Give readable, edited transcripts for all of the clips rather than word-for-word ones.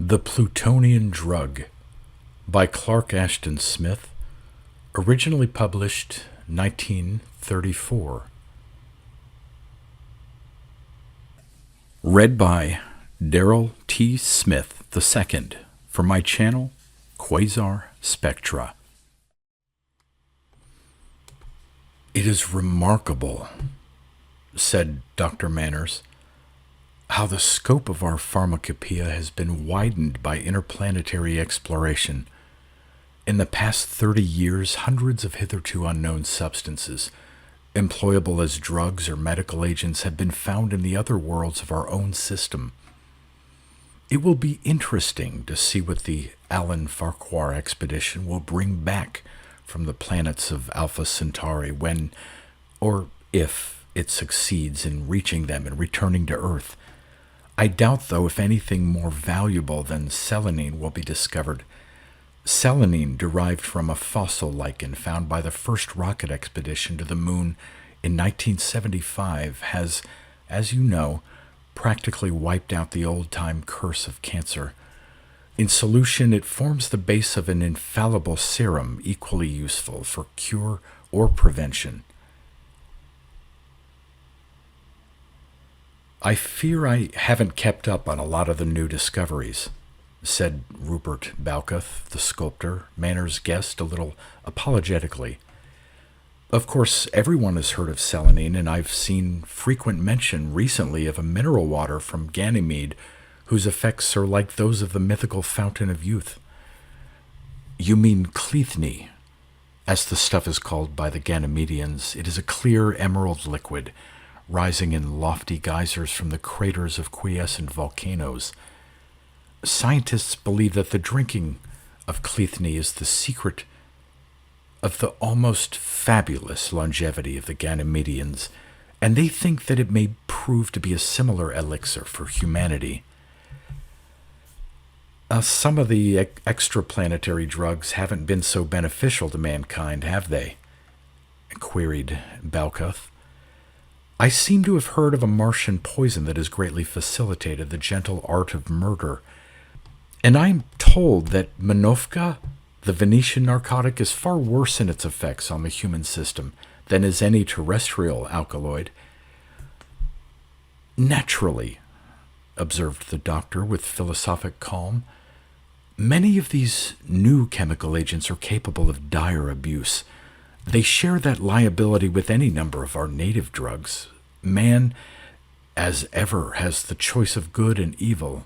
The Plutonian Drug by Clark Ashton Smith, originally published 1934. Read by Darrell T. Smith II for my channel, Quasar Spectra. It is remarkable, said Dr. Manners, how the scope of our pharmacopoeia has been widened by interplanetary exploration. In the past 30 years, hundreds of hitherto unknown substances, employable as drugs or medical agents, have been found in the other worlds of our own system. It will be interesting to see what the Alan Farquhar expedition will bring back from the planets of Alpha Centauri when, or if, it succeeds in reaching them and returning to Earth. I doubt, though, if anything more valuable than selenine will be discovered. Selenine, derived from a fossil lichen found by the first rocket expedition to the moon in 1975, has, as you know, practically wiped out the old-time curse of cancer. In solution, it forms the base of an infallible serum equally useful for cure or prevention. I fear I haven't kept up on a lot of the new discoveries, said Rupert Balcuth, the sculptor, Manners' guest, a little apologetically. Of course, everyone has heard of selenine, and I've seen frequent mention recently of a mineral water from Ganymede whose effects are like those of the mythical fountain of youth. You mean Cleithne, as the stuff is called by the Ganymedians. It is a clear emerald liquid, rising in lofty geysers from the craters of quiescent volcanoes. Scientists believe that the drinking of Cleithne is the secret of the almost fabulous longevity of the Ganymedians, and they think that it may prove to be a similar elixir for humanity. Some of the extraplanetary drugs haven't been so beneficial to mankind, have they? Queried Balcuth. I seem to have heard of a Martian poison that has greatly facilitated the gentle art of murder, and I am told that Minovka, the Venetian narcotic, is far worse in its effects on the human system than is any terrestrial alkaloid. Naturally, observed the doctor with philosophic calm, many of these new chemical agents are capable of dire abuse. They share that liability with any number of our native drugs. Man, as ever, has the choice of good and evil.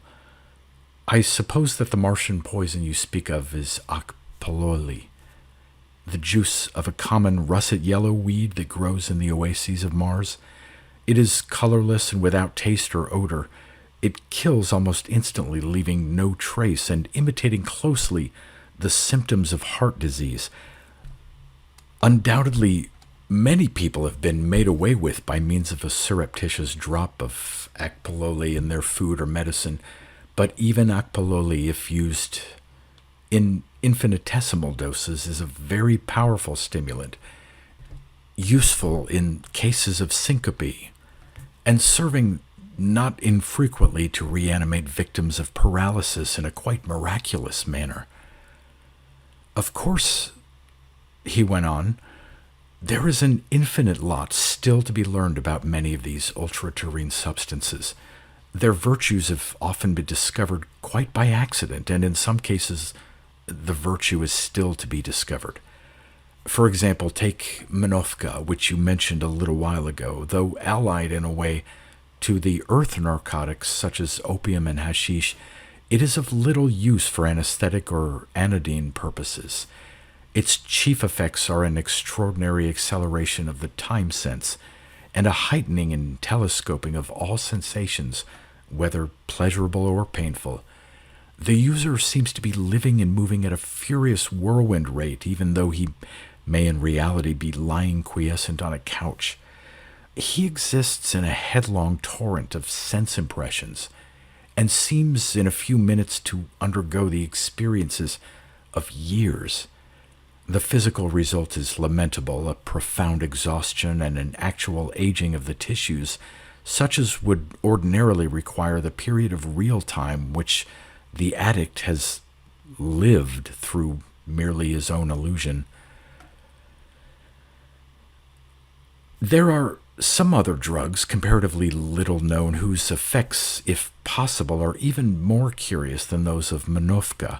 I suppose that the Martian poison you speak of is akpololi, the juice of a common russet-yellow weed that grows in the oases of Mars. It is colorless and without taste or odor. It kills almost instantly, leaving no trace, and imitating closely the symptoms of heart disease. Undoubtedly, many people have been made away with by means of a surreptitious drop of akpololi in their food or medicine, but even akpololi, if used in infinitesimal doses, is a very powerful stimulant, useful in cases of syncope, and serving not infrequently to reanimate victims of paralysis in a quite miraculous manner. Of course, he went on, there is an infinite lot still to be learned about many of these ultraterrene substances. Their virtues have often been discovered quite by accident, and in some cases the virtue is still to be discovered. For example, take Minovka, which you mentioned a little while ago. Though allied in a way to the earth narcotics such as opium and hashish, it is of little use for anesthetic or anodyne purposes. Its chief effects are an extraordinary acceleration of the time sense and a heightening and telescoping of all sensations, whether pleasurable or painful. The user seems to be living and moving at a furious whirlwind rate, even though he may in reality be lying quiescent on a couch. He exists in a headlong torrent of sense impressions and seems in a few minutes to undergo the experiences of years. The physical result is lamentable, a profound exhaustion and an actual aging of the tissues, such as would ordinarily require the period of real time which the addict has lived through merely his own illusion. There are some other drugs comparatively little known whose effects, if possible, are even more curious than those of Manovka.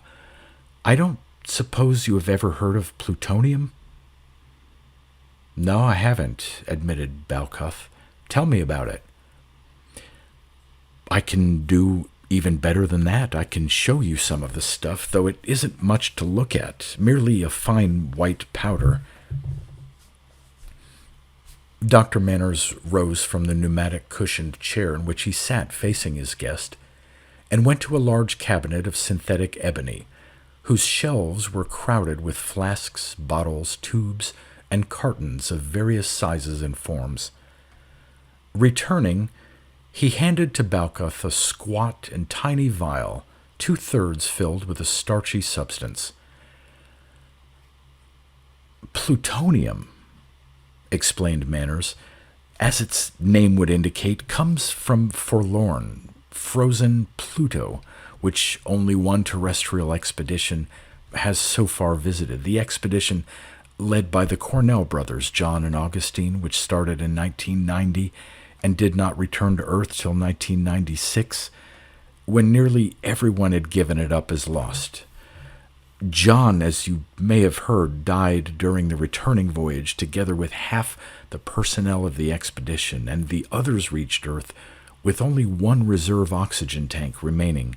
I don't suppose you have ever heard of plutonium? No, I haven't, admitted Balkuth. Tell me about it. I can do even better than that. I can show you some of the stuff, though it isn't much to look at, merely a fine white powder. Dr. Manners rose from the pneumatic cushioned chair in which he sat facing his guest, and went to a large cabinet of synthetic ebony, whose shelves were crowded with flasks, bottles, tubes, and cartons of various sizes and forms. Returning, he handed to Balkuth a squat and tiny vial, 2/3 filled with a starchy substance. Plutonium, explained Manners, as its name would indicate, comes from forlorn, frozen Pluto, which only one terrestrial expedition has so far visited. The expedition led by the Cornell brothers, John and Augustine, which started in 1990 and did not return to Earth till 1996, when nearly everyone had given it up as lost. John, as you may have heard, died during the returning voyage, together with half the personnel of the expedition, and the others reached Earth with only one reserve oxygen tank remaining.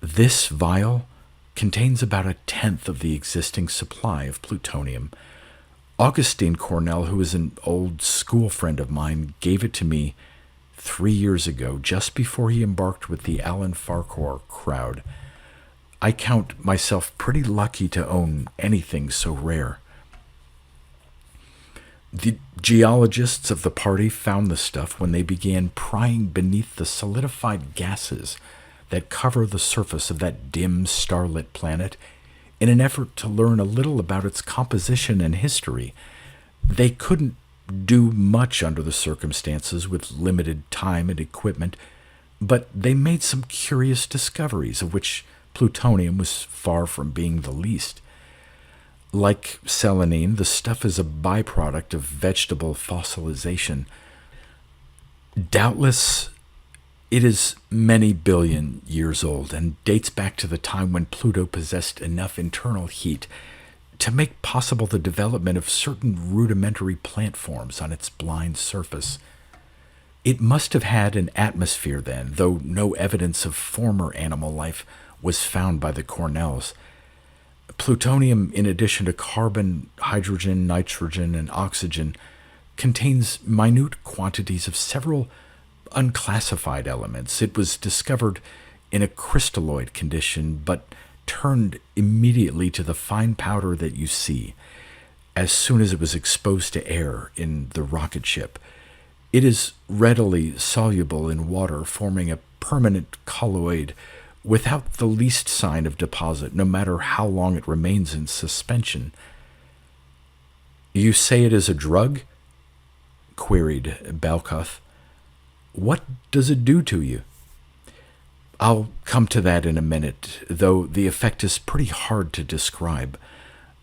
This vial contains about 1/10 of the existing supply of plutonium. Augustine Cornell, who is an old school friend of mine, gave it to me 3 years ago, just before he embarked with the Alan Farquhar crowd. I count myself pretty lucky to own anything so rare. The geologists of the party found the stuff when they began prying beneath the solidified gases that cover the surface of that dim, starlit planet in an effort to learn a little about its composition and history. They couldn't do much under the circumstances with limited time and equipment, but they made some curious discoveries, of which plutonium was far from being the least. Like selenine, the stuff is a byproduct of vegetable fossilization. Doubtless, it is many billion years old and dates back to the time when Pluto possessed enough internal heat to make possible the development of certain rudimentary plant forms on its blind surface. It must have had an atmosphere then, though no evidence of former animal life was found by the Cornells. Plutonium, in addition to carbon, hydrogen, nitrogen, and oxygen, contains minute quantities of several unclassified elements. It was discovered in a crystalloid condition, but turned immediately to the fine powder that you see as soon as it was exposed to air in the rocket ship. It is readily soluble in water, forming a permanent colloid without the least sign of deposit, no matter how long it remains in suspension. You say it is a drug? Queried Balkuth. What does it do to you? I'll come to that in a minute, though the effect is pretty hard to describe.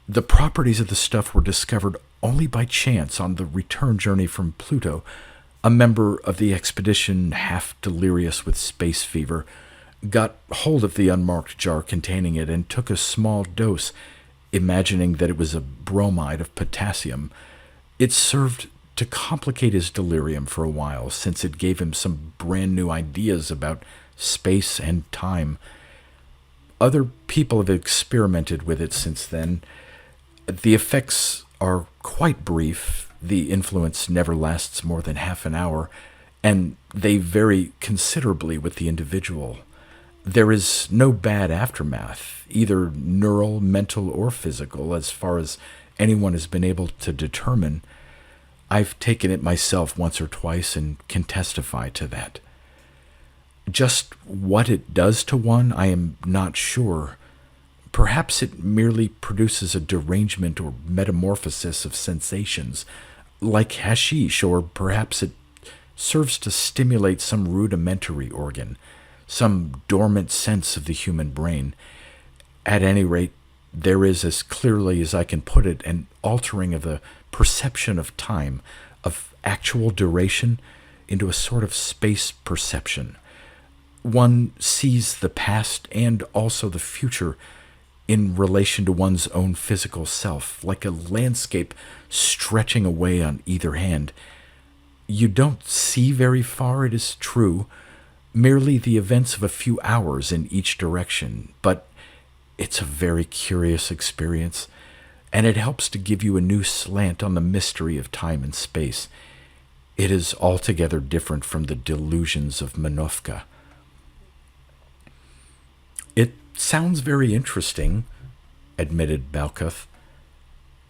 The properties of the stuff were discovered only by chance on the return journey from Pluto. A member of the expedition, half delirious with space fever, got hold of the unmarked jar containing it and took a small dose, imagining that it was a bromide of potassium. It served to complicate his delirium for a while, since it gave him some brand new ideas about space and time. Other people have experimented with it since then. The effects are quite brief. The influence never lasts more than half an hour, and they vary considerably with the individual. There is no bad aftermath, either neural, mental, or physical, as far as anyone has been able to determine. I've taken it myself once or twice and can testify to that. Just what it does to one, I am not sure. Perhaps it merely produces a derangement or metamorphosis of sensations, like hashish, or perhaps it serves to stimulate some rudimentary organ, some dormant sense of the human brain. At any rate, there is, as clearly as I can put it, an altering of the perception of time, of actual duration, into a sort of space perception. One sees the past and also the future in relation to one's own physical self, like a landscape stretching away on either hand. You don't see very far, it is true, merely the events of a few hours in each direction, but it's a very curious experience, and it helps to give you a new slant on the mystery of time and space. It is altogether different from the delusions of Manovka. It sounds very interesting, admitted Balkuth.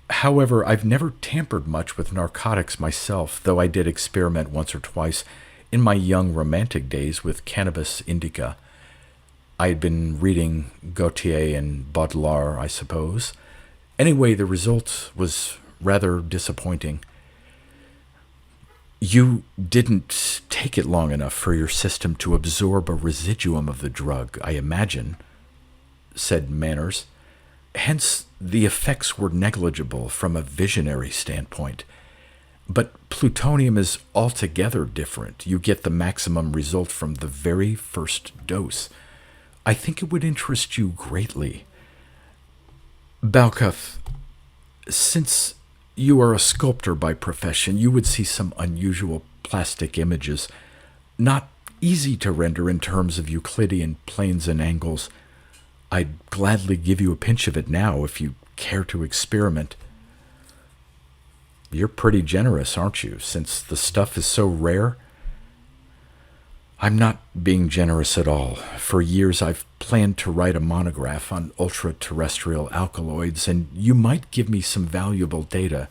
However, I've never tampered much with narcotics myself, though I did experiment once or twice in my young romantic days with cannabis indica. I had been reading Gautier and Baudelaire, I suppose. Anyway, the result was rather disappointing. You didn't take it long enough for your system to absorb a residuum of the drug, I imagine, said Manners. Hence, the effects were negligible from a visionary standpoint. But plutonium is altogether different. You get the maximum result from the very first dose. I think it would interest you greatly. Balkuth, since you are a sculptor by profession, you would see some unusual plastic images, not easy to render in terms of Euclidean planes and angles. I'd gladly give you a pinch of it now if you care to experiment. You're pretty generous, aren't you, since the stuff is so rare? I'm not being generous at all. For years I've planned to write a monograph on ultra-terrestrial alkaloids, and you might give me some valuable data.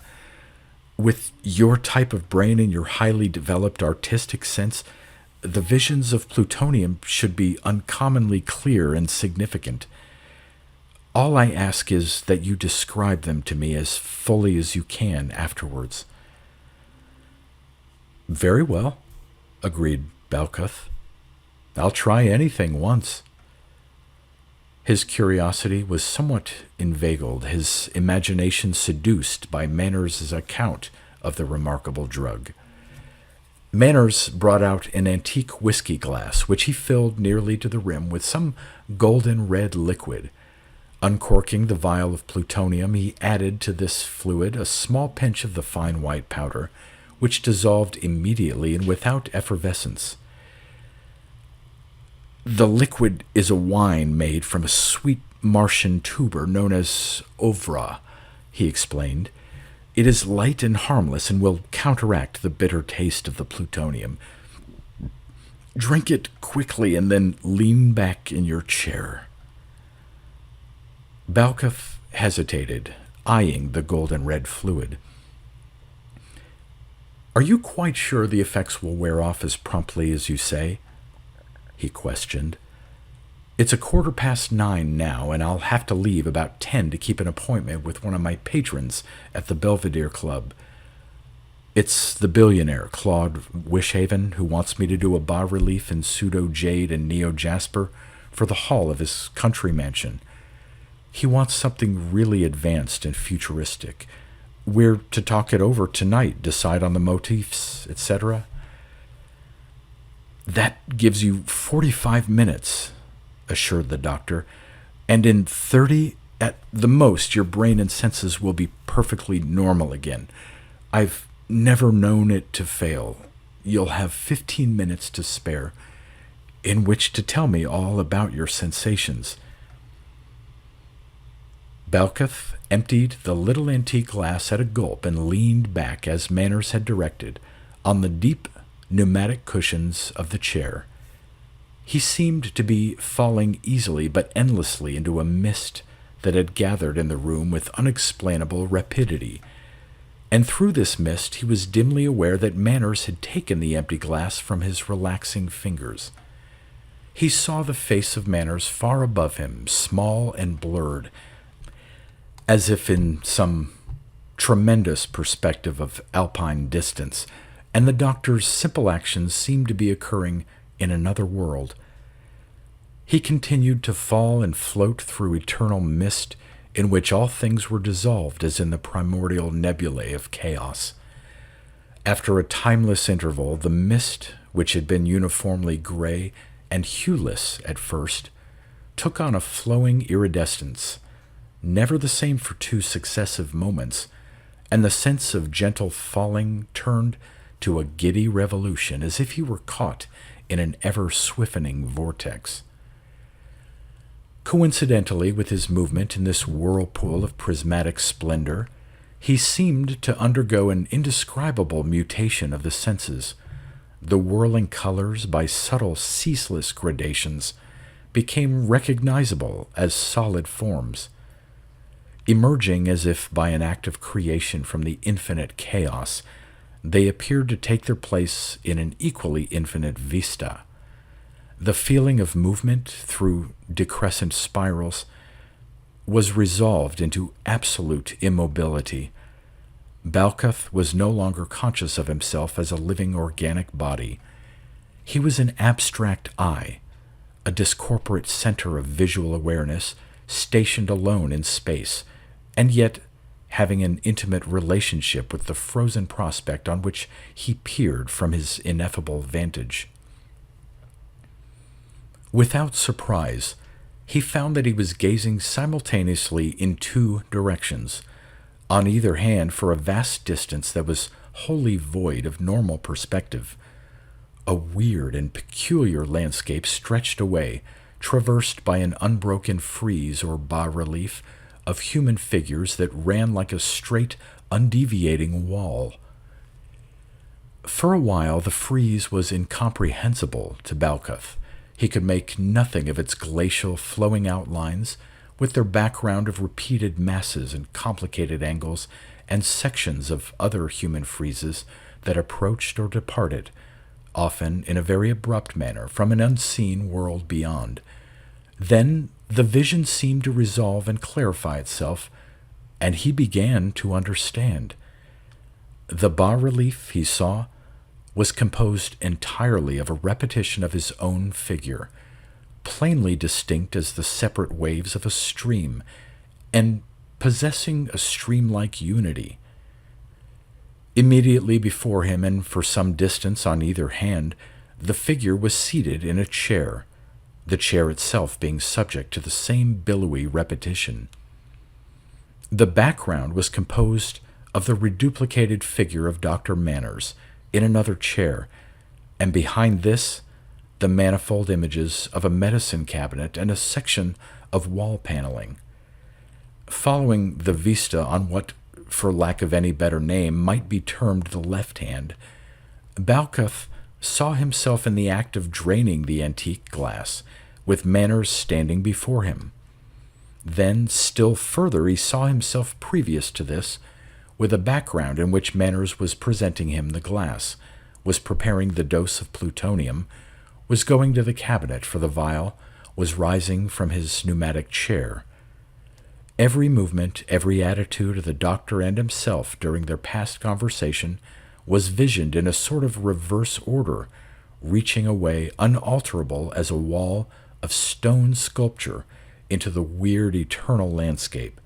With your type of brain and your highly developed artistic sense, the visions of plutonium should be uncommonly clear and significant. All I ask is that you describe them to me as fully as you can afterwards. Very well, agreed Balkuth. I'll try anything once. His curiosity was somewhat inveigled, his imagination seduced by Manners' account of the remarkable drug. Manners brought out an antique whiskey glass, which he filled nearly to the rim with some golden red liquid. Uncorking the vial of plutonium, he added to this fluid a small pinch of the fine white powder, which dissolved immediately and without effervescence. The liquid is a wine made from a sweet Martian tuber known as ovra, he explained. It is light and harmless and will counteract the bitter taste of the plutonium. Drink it quickly and then lean back in your chair. Balkuth hesitated, eyeing the golden red fluid. Are you quite sure the effects will wear off as promptly as you say? He questioned. It's 9:15 now, and I'll have to leave about 10 to keep an appointment with one of my patrons at the Belvedere Club. It's the billionaire, Claude Wishaven, who wants me to do a bas-relief in pseudo-jade and neo-jasper for the hall of his country mansion. He wants something really advanced and futuristic. We're to talk it over tonight, decide on the motifs, etc. That gives you 45 minutes, assured the doctor, and in 30 at the most your brain and senses will be perfectly normal again. I've never known it to fail. You'll have 15 minutes to spare, in which to tell me all about your sensations. Balkuth emptied the little antique glass at a gulp and leaned back, as Manners had directed, on the deep pneumatic cushions of the chair. He seemed to be falling easily but endlessly into a mist that had gathered in the room with unexplainable rapidity, and through this mist he was dimly aware that Manners had taken the empty glass from his relaxing fingers. He saw the face of Manners far above him, small and blurred, as if in some tremendous perspective of alpine distance, and the doctor's simple actions seemed to be occurring in another world. He continued to fall and float through eternal mist in which all things were dissolved as in the primordial nebulae of chaos. After a timeless interval, the mist, which had been uniformly gray and hueless at first, took on a flowing iridescence, never the same for 2 successive moments, and the sense of gentle falling turned to a giddy revolution, as if he were caught in an ever-swiffening vortex. Coincidentally with his movement in this whirlpool of prismatic splendor, he seemed to undergo an indescribable mutation of the senses. The whirling colors, by subtle, ceaseless gradations, became recognizable as solid forms. Emerging as if by an act of creation from the infinite chaos, they appeared to take their place in an equally infinite vista. The feeling of movement through decrescent spirals was resolved into absolute immobility. Balcuth was no longer conscious of himself as a living organic body. He was an abstract I, a discorporate center of visual awareness, stationed alone in space, and yet having an intimate relationship with the frozen prospect on which he peered from his ineffable vantage. Without surprise, he found that he was gazing simultaneously in 2 directions, on either hand for a vast distance that was wholly void of normal perspective. A weird and peculiar landscape stretched away, traversed by an unbroken frieze or bas-relief of human figures that ran like a straight, undeviating wall. For a while the frieze was incomprehensible to Balcuth. He could make nothing of its glacial, flowing outlines, with their background of repeated masses and complicated angles and sections of other human friezes that approached or departed, often in a very abrupt manner, from an unseen world beyond. Then the vision seemed to resolve and clarify itself, and he began to understand. The bas-relief he saw was composed entirely of a repetition of his own figure, plainly distinct as the separate waves of a stream, and possessing a stream-like unity. Immediately before him, and for some distance on either hand, the figure was seated in a chair, the chair itself being subject to the same billowy repetition. The background was composed of the reduplicated figure of Dr. Manners in another chair, and behind this, the manifold images of a medicine cabinet and a section of wall paneling. Following the vista on what, for lack of any better name, might be termed the left hand, Balcuth saw himself in the act of draining the antique glass, with Manners standing before him. Then, still further, he saw himself previous to this, with a background in which Manners was presenting him the glass, was preparing the dose of plutonium, was going to the cabinet for the vial, was rising from his pneumatic chair. Every movement, every attitude of the doctor and himself during their past conversation was visioned in a sort of reverse order, reaching away unalterable as a wall of stone sculpture into the weird eternal landscape.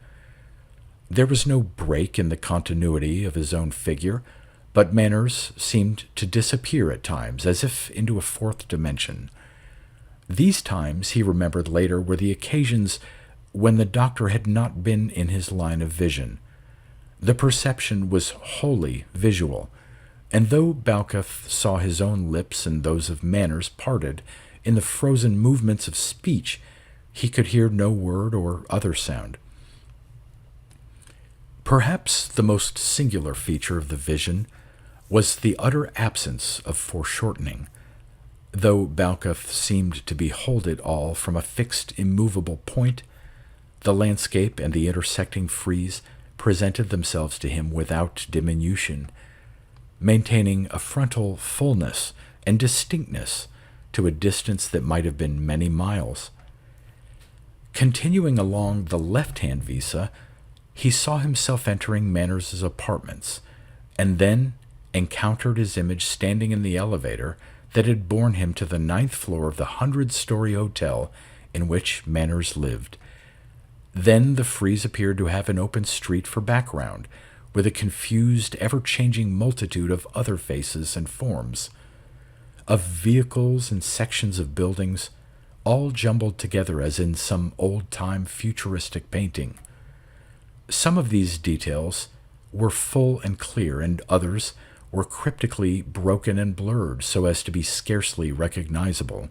There was no break in the continuity of his own figure, but Manners seemed to disappear at times, as if into a 4th dimension. These times, he remembered later, were the occasions when the doctor had not been in his line of vision. The perception was wholly visual, and though Balcuth saw his own lips and those of Manners parted in the frozen movements of speech, he could hear no word or other sound. Perhaps the most singular feature of the vision was the utter absence of foreshortening. Though Balcuth seemed to behold it all from a fixed, immovable point, the landscape and the intersecting frieze presented themselves to him without diminution, maintaining a frontal fullness and distinctness to a distance that might have been many miles. Continuing along the left-hand visa, he saw himself entering Manners' apartments, and then encountered his image standing in the elevator that had borne him to the 9th floor of the 100-story hotel in which Manners lived. Then the frieze appeared to have an open street for background, with a confused, ever-changing multitude of other faces and forms, of vehicles and sections of buildings, all jumbled together as in some old-time futuristic painting. Some of these details were full and clear, and others were cryptically broken and blurred so as to be scarcely recognizable.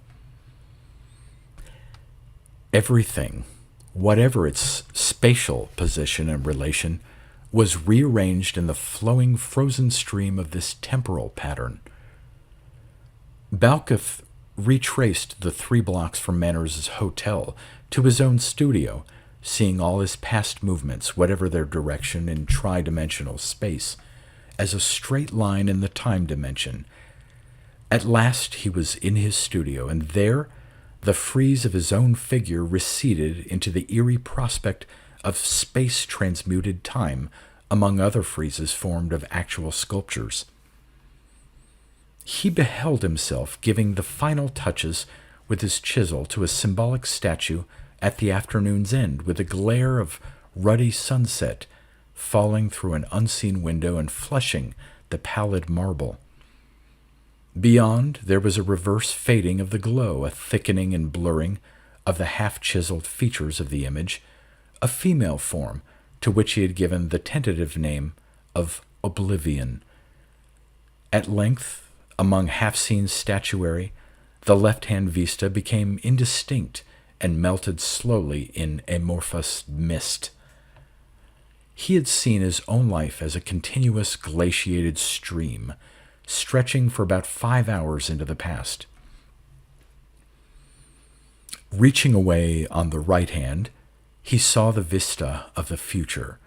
Everything, whatever its spatial position and relation, was rearranged in the flowing frozen stream of this temporal pattern. Balkuth retraced the 3 blocks from Manners' hotel to his own studio, seeing all his past movements, whatever their direction in tri-dimensional space, as a straight line in the time dimension. At last he was in his studio, and there the frieze of his own figure receded into the eerie prospect of space-transmuted time, among other friezes formed of actual sculptures. He beheld himself giving the final touches with his chisel to a symbolic statue at the afternoon's end, with a glare of ruddy sunset falling through an unseen window and flushing the pallid marble. Beyond, there was a reverse fading of the glow, a thickening and blurring of the half-chiseled features of the image, a female form to which he had given the tentative name of Oblivion. At length, among half-seen statuary, the left-hand vista became indistinct and melted slowly in amorphous mist. He had seen his own life as a continuous glaciated stream, stretching for about 5 hours into the past. Reaching away on the right hand, he saw the vista of the future.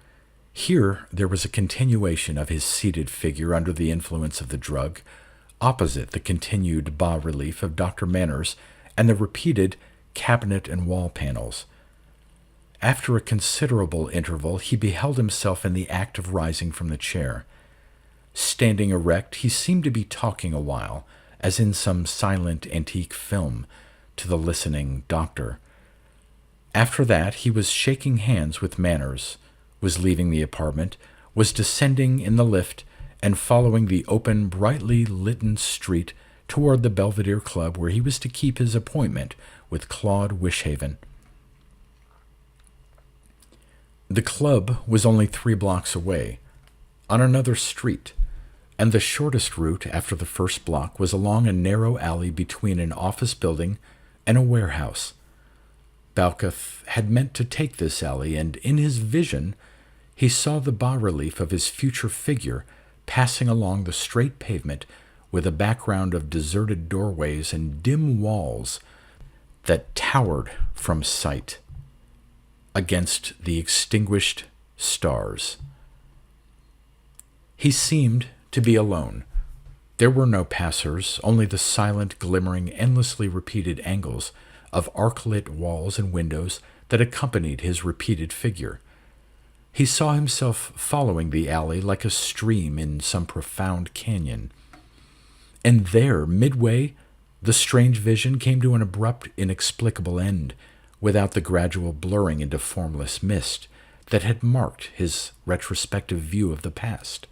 Here there was a continuation of his seated figure under the influence of the drug, opposite the continued bas-relief of Dr. Manners and the repeated cabinet and wall panels. After a considerable interval, he beheld himself in the act of rising from the chair. Standing erect, he seemed to be talking a while, as in some silent antique film, to the listening doctor. After that, he was shaking hands with Manners, was leaving the apartment, was descending in the lift, and following the open, brightly lit street toward the Belvedere Club, where he was to keep his appointment with Claude Wishaven. The club was only 3 blocks away, on another street, and the shortest route after the first block was along a narrow alley between an office building and a warehouse. Balkuth had meant to take this alley, and in his vision he saw the bas-relief of his future figure passing along the straight pavement with a background of deserted doorways and dim walls that towered from sight against the extinguished stars. He seemed to be alone. There were no passers, only the silent, glimmering, endlessly repeated angles of arc-lit walls and windows that accompanied his repeated figure. He saw himself following the alley like a stream in some profound canyon. And there, midway, the strange vision came to an abrupt, inexplicable end, without the gradual blurring into formless mist that had marked his retrospective view of the past.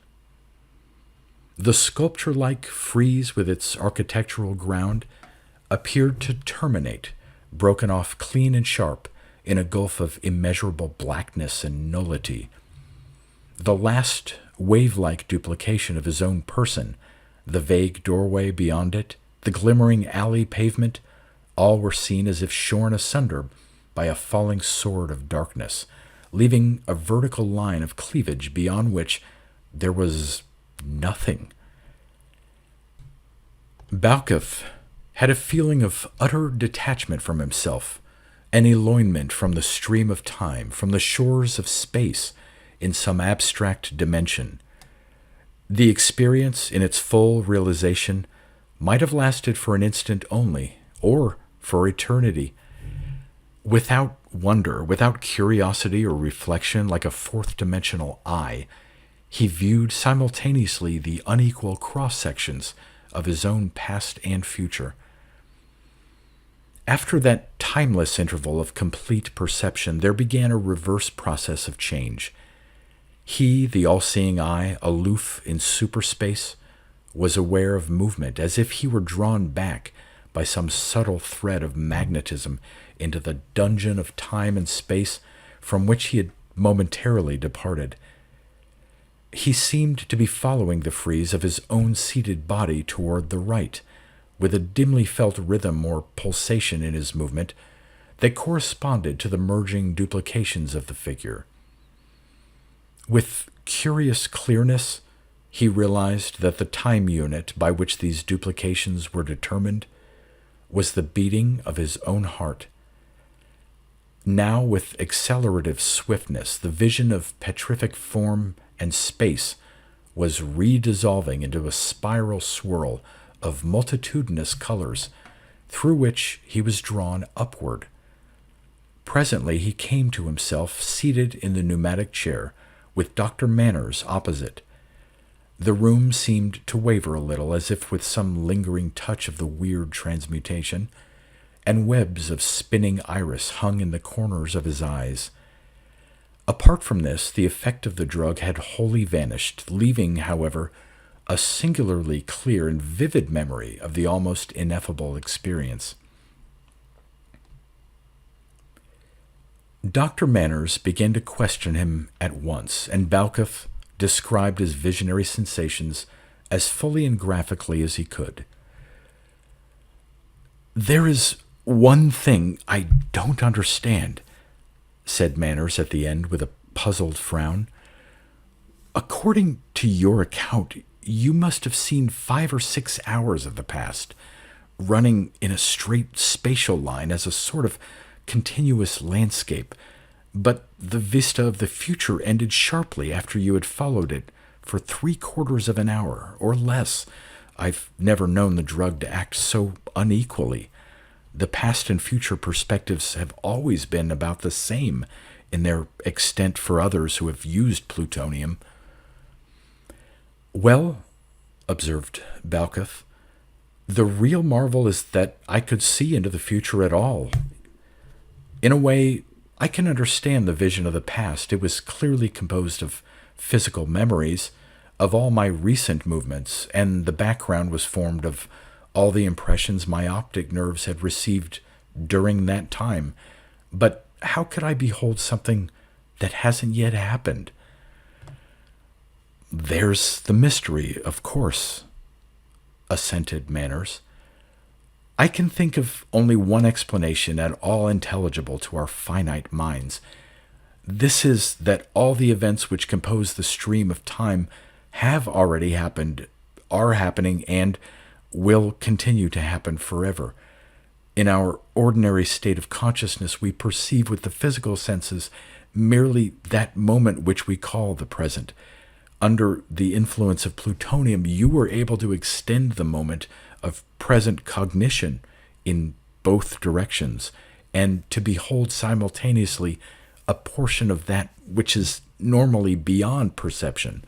The sculpture-like frieze with its architectural ground appeared to terminate, broken off clean and sharp, in a gulf of immeasurable blackness and nullity. The last wave-like duplication of his own person, the vague doorway beyond it, the glimmering alley pavement, all were seen as if shorn asunder by a falling sword of darkness, leaving a vertical line of cleavage beyond which there was nothing. Balkuth had a feeling of utter detachment from himself, an elopement from the stream of time, from the shores of space in some abstract dimension. The experience, in its full realization, might have lasted for an instant only, or for eternity. Without wonder, without curiosity or reflection, like a fourth-dimensional eye, he viewed simultaneously the unequal cross-sections of his own past and future. After that timeless interval of complete perception, there began a reverse process of change. He, the all-seeing eye, aloof in superspace, was aware of movement, as if he were drawn back by some subtle thread of magnetism into the dungeon of time and space from which he had momentarily departed. He seemed to be following the frieze of his own seated body toward the right, with a dimly felt rhythm or pulsation in his movement that corresponded to the merging duplications of the figure. With curious clearness, he realized that the time unit by which these duplications were determined was the beating of his own heart. Now, with accelerative swiftness, the vision of petrific form and space was redissolving into a spiral swirl of multitudinous colors through which he was drawn upward. Presently he came to himself seated in the pneumatic chair with Dr. Manners opposite. The room seemed to waver a little, as if with some lingering touch of the weird transmutation, and webs of spinning iris hung in the corners of his eyes. Apart from this, the effect of the drug had wholly vanished, leaving, however, a singularly clear and vivid memory of the almost ineffable experience. Dr. Manners began to question him at once, and Balkuth described his visionary sensations as fully and graphically as he could. "There is one thing I don't understand," said Manners at the end with a puzzled frown. "According to your account, you must have seen 5 or 6 hours of the past, running in a straight spatial line as a sort of continuous landscape, but the vista of the future ended sharply after you had followed it for 3/4 of an hour, or less. I've never known the drug to act so unequally. The past and future perspectives have always been about the same in their extent for others who have used plutonium." "Well," observed Balkuth, "the real marvel is that I could see into the future at all. In a way, I can understand the vision of the past. It was clearly composed of physical memories of all my recent movements, and the background was formed of all the impressions my optic nerves had received during that time. But how could I behold something that hasn't yet happened?" "There's the mystery, of course," assented Manners. "I can think of only one explanation at all intelligible to our finite minds. This is that all the events which compose the stream of time have already happened, are happening, and will continue to happen forever. In our ordinary state of consciousness, we perceive with the physical senses merely that moment which we call the present. Under the influence of plutonium, you were able to extend the moment of present cognition in both directions, and to behold simultaneously a portion of that which is normally beyond perception.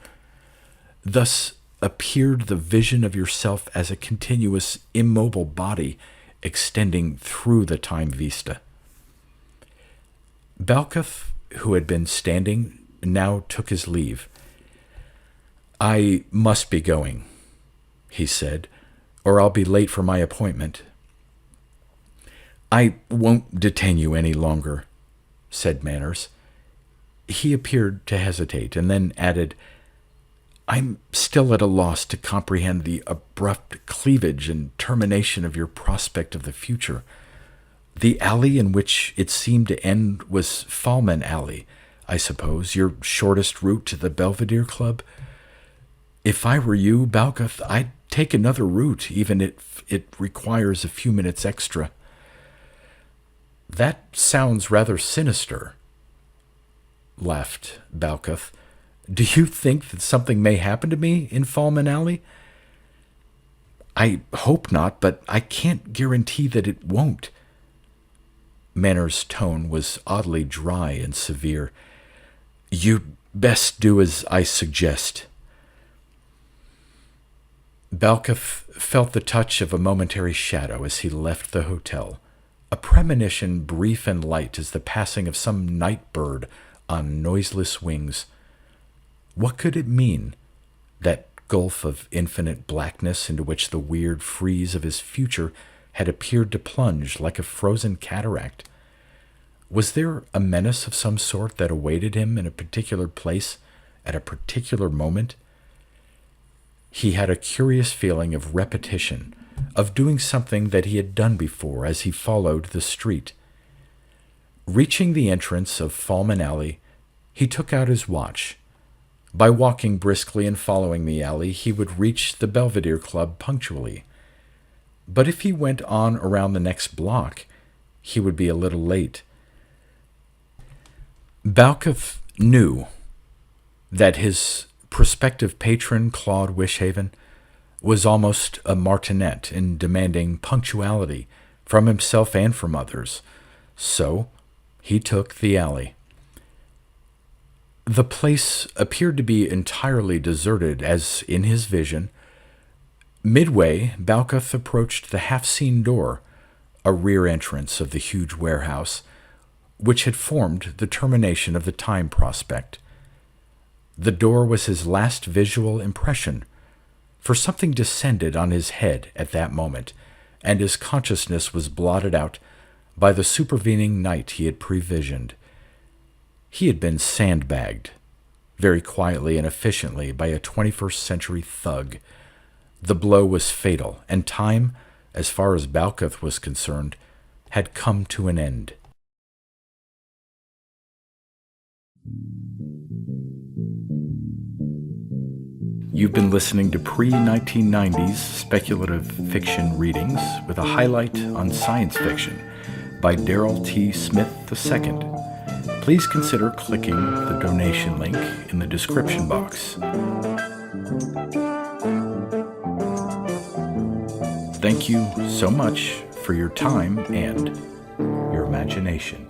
Thus appeared the vision of yourself as a continuous, immobile body extending through the time vista." Balkuth, who had been standing, now took his leave. "I must be going," he said, "or I'll be late for my appointment." "I won't detain you any longer," said Manners. He appeared to hesitate, and then added, "I'm still at a loss to comprehend the abrupt cleavage and termination of your prospect of the future. The alley in which it seemed to end was Fallman Alley, I suppose, your shortest route to the Belvedere Club. If I were you, Balkuth, I'd take another route, even if it requires a few minutes extra." "That sounds rather sinister," laughed Balkuth. "Do you think that something may happen to me in Fallman Alley?" "I hope not, but I can't guarantee that it won't." Manners' tone was oddly dry and severe. "You'd best do as I suggest." Balkuth felt the touch of a momentary shadow as he left the hotel, a premonition brief and light as the passing of some night bird on noiseless wings. What could it mean, that gulf of infinite blackness into which the weird frieze of his future had appeared to plunge like a frozen cataract? Was there a menace of some sort that awaited him in a particular place at a particular moment? He had a curious feeling of repetition, of doing something that he had done before as he followed the street. Reaching the entrance of Fallman Alley, he took out his watch. By walking briskly and following the alley, he would reach the Belvedere Club punctually. But if he went on around the next block, he would be a little late. Balcuth knew that his prospective patron, Claude Wishaven, was almost a martinet in demanding punctuality from himself and from others, so he took the alley. The place appeared to be entirely deserted, as in his vision. Midway, Balcuth approached the half-seen door, a rear entrance of the huge warehouse, which had formed the termination of the Time Prospect. The door was his last visual impression, for something descended on his head at that moment, and his consciousness was blotted out by the supervening night he had previsioned. He had been sandbagged, very quietly and efficiently, by a 21st century thug. The blow was fatal, and time, as far as Balcuth was concerned, had come to an end. You've been listening to pre-1990s speculative fiction readings with a highlight on science fiction by Darrell T. Smith II. Please consider clicking the donation link in the description box. Thank you so much for your time and your imagination.